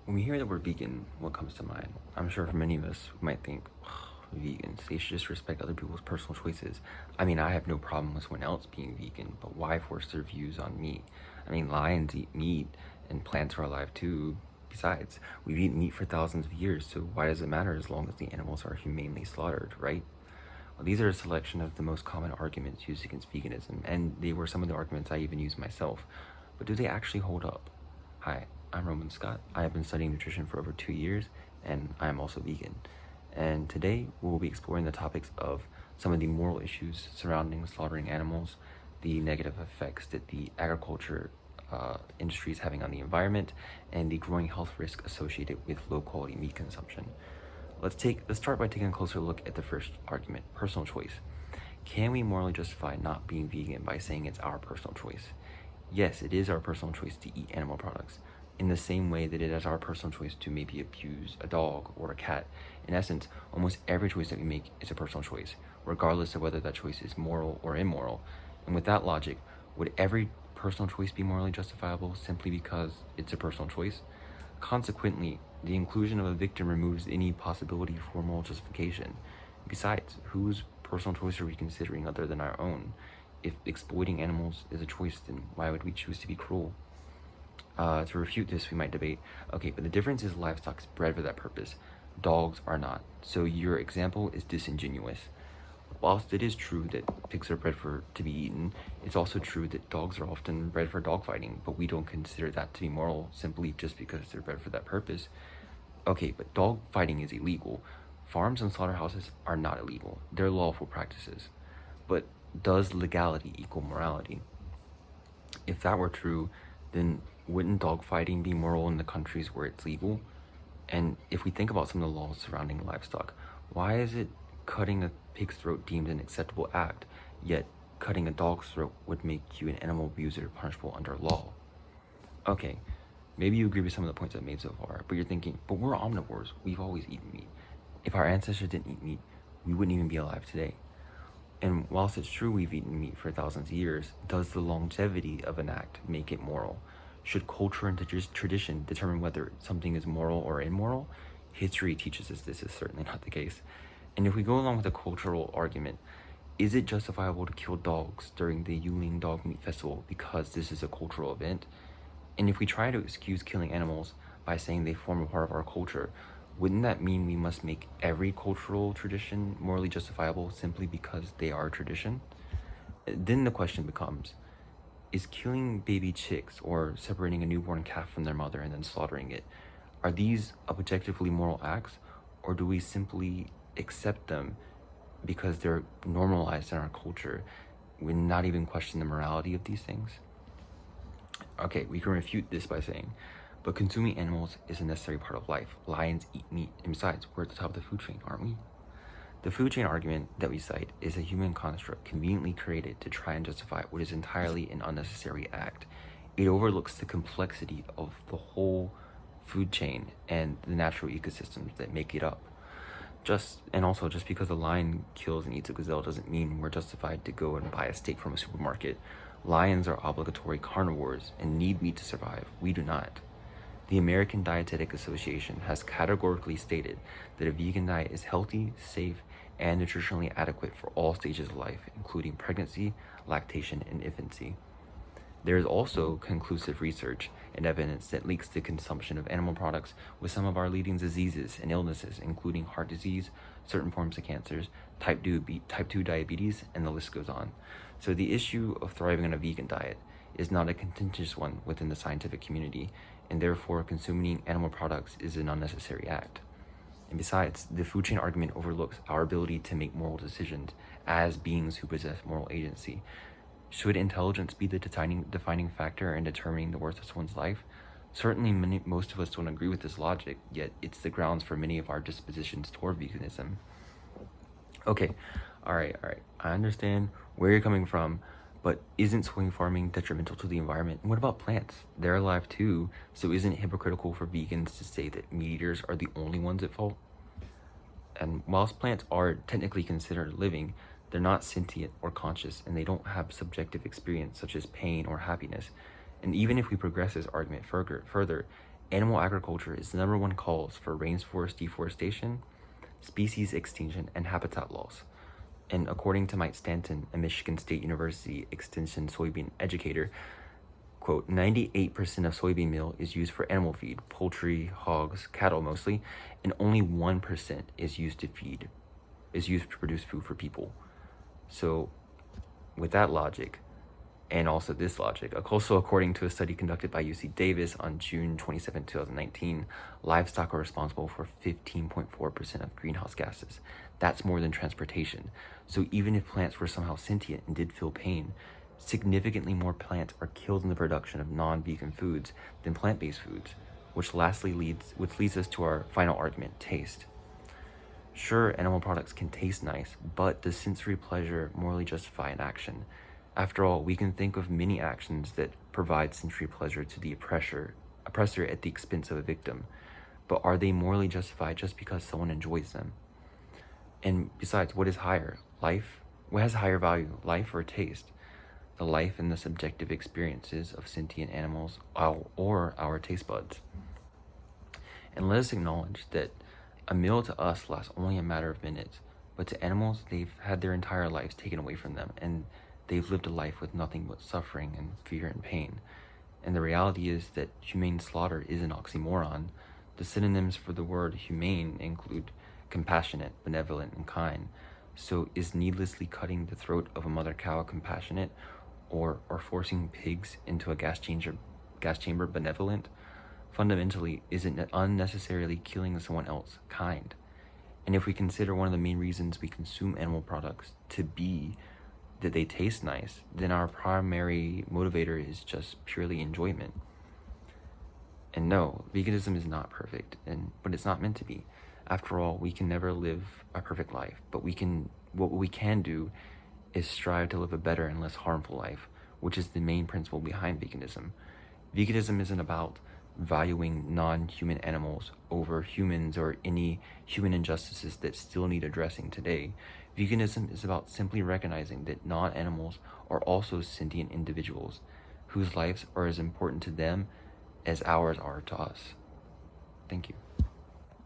When we hear the word vegan, what comes to mind? I'm sure for many of us, we might think, vegans, they should just respect other people's personal choices. I mean, I have no problem with someone else being vegan, but why force their views on me? I mean, lions eat meat and plants are alive too. Besides, we've eaten meat for thousands of years, so why does it matter as long as the animals are humanely slaughtered, right? Well, these are a selection of the most common arguments used against veganism, and they were some of the arguments I even used myself. But do they actually hold up? Hi, I'm Roman Scott. I have been studying nutrition for over 2 years, and I am also vegan. And today we will be exploring the topics of some of the moral issues surrounding slaughtering animals, the negative effects that the agriculture industry is having on the environment, and the growing health risk associated with low-quality meat consumption. Let's start by taking a closer look at the first argument, personal choice. Can we morally justify not being vegan by saying it's our personal choice? Yes, it is our personal choice to eat animal products, in the same way that it is our personal choice to maybe abuse a dog or a cat. In essence, almost every choice that we make is a personal choice, regardless of whether that choice is moral or immoral. And with that logic, would every personal choice be morally justifiable simply because it's a personal choice? Consequently, the inclusion of a victim removes any possibility for moral justification. Besides, whose personal choice are we considering other than our own? If exploiting animals is a choice, then why would we choose to be cruel? To refute this, we might debate, okay, but the difference is livestock is bred for that purpose. Dogs are not. So your example is disingenuous. Whilst it is true that pigs are bred to be eaten, it's also true that dogs are often bred for dogfighting, but we don't consider that to be moral simply just because they're bred for that purpose. Okay, but dog fighting is illegal. Farms and slaughterhouses are not illegal. They're lawful practices. But does legality equal morality? If that were true, then wouldn't dog fighting be moral in the countries where it's legal? And if we think about some of the laws surrounding livestock, why is it cutting a pig's throat deemed an acceptable act, yet cutting a dog's throat would make you an animal abuser punishable under law? Okay, maybe you agree with some of the points I've made so far, but you're thinking, but we're omnivores, we've always eaten meat. If our ancestors didn't eat meat, we wouldn't even be alive today. And whilst it's true we've eaten meat for thousands of years, does the longevity of an act make it moral? Should culture and tradition determine whether something is moral or immoral? History teaches us this is certainly not the case. And if we go along with the cultural argument, is it justifiable to kill dogs during the Yuling Dog Meat Festival because this is a cultural event? And if we try to excuse killing animals by saying they form a part of our culture, wouldn't that mean we must make every cultural tradition morally justifiable simply because they are tradition? Then the question becomes, is killing baby chicks or separating a newborn calf from their mother and then slaughtering it, are these objectively moral acts, or do we simply accept them because they're normalized in our culture, we not even question the morality of these things? Okay, we can refute this by saying, but consuming animals is a necessary part of life. Lions eat meat, and besides, we're at the top of the food chain, aren't we? The food chain argument that we cite is a human construct conveniently created to try and justify what is entirely an unnecessary act. It overlooks the complexity of the whole food chain and the natural ecosystems that make it up. Just because a lion kills and eats a gazelle doesn't mean we're justified to go and buy a steak from a supermarket. Lions are obligatory carnivores and need meat to survive. We do not. The American Dietetic Association has categorically stated that a vegan diet is healthy, safe, and nutritionally adequate for all stages of life, including pregnancy, lactation, and infancy. There is also conclusive research and evidence that links the consumption of animal products with some of our leading diseases and illnesses, including heart disease, certain forms of cancers, type 2 diabetes, and the list goes on. So the issue of thriving on a vegan diet is not a contentious one within the scientific community, and therefore consuming animal products is an unnecessary act. And besides, the food chain argument overlooks our ability to make moral decisions as beings who possess moral agency. Should intelligence be the defining factor in determining the worth of someone's life? Certainly most of us don't agree with this logic, yet it's the grounds for many of our dispositions toward veganism. Okay, alright, I understand where you're coming from, but isn't soy farming detrimental to the environment? And what about plants? They're alive too, so isn't it hypocritical for vegans to say that meat eaters are the only ones at fault? And whilst plants are technically considered living, they're not sentient or conscious, and they don't have subjective experience such as pain or happiness. And even if we progress this argument further, Animal agriculture is the #1 cause for rainforest deforestation, species extinction, and habitat loss. And according to Mike Stanton, a Michigan State University Extension soybean educator, quote, 98% of soybean meal is used for animal feed, poultry, hogs, cattle mostly, and only 1% is used to produce food for people. So with that logic, and also this logic, also according to a study conducted by UC Davis on June 27, 2019, livestock are responsible for 15.4% of greenhouse gases. That's more than transportation. So even if plants were somehow sentient and did feel pain, significantly more plants are killed in the production of non-vegan foods than plant-based foods, which leads us to our final argument, taste. Sure, animal products can taste nice, but does sensory pleasure morally justify an action? After all, we can think of many actions that provide sensory pleasure to the oppressor at the expense of a victim, but are they morally justified just because someone enjoys them? And besides, what is higher? Life? What has higher value, life or taste? The life and the subjective experiences of sentient animals or our taste buds? And let us acknowledge that a meal to us lasts only a matter of minutes, but to animals, they've had their entire lives taken away from them, and they've lived a life with nothing but suffering and fear and pain. And the reality is that humane slaughter is an oxymoron. The synonyms for the word humane include compassionate, benevolent, and kind. So is needlessly cutting the throat of a mother cow compassionate, or forcing pigs into a gas chamber benevolent? Fundamentally, isn't unnecessarily killing someone else kind? And if we consider one of the main reasons we consume animal products to be that they taste nice, then our primary motivator is just purely enjoyment. And no, veganism is not perfect, but it's not meant to be. After all, we can never live a perfect life, but what we can do is strive to live a better and less harmful life, which is the main principle behind veganism. Veganism isn't about valuing non-human animals over humans or any human injustices that still need addressing today. Veganism is about simply recognizing that non-animals are also sentient individuals whose lives are as important to them as ours are to us. Thank you.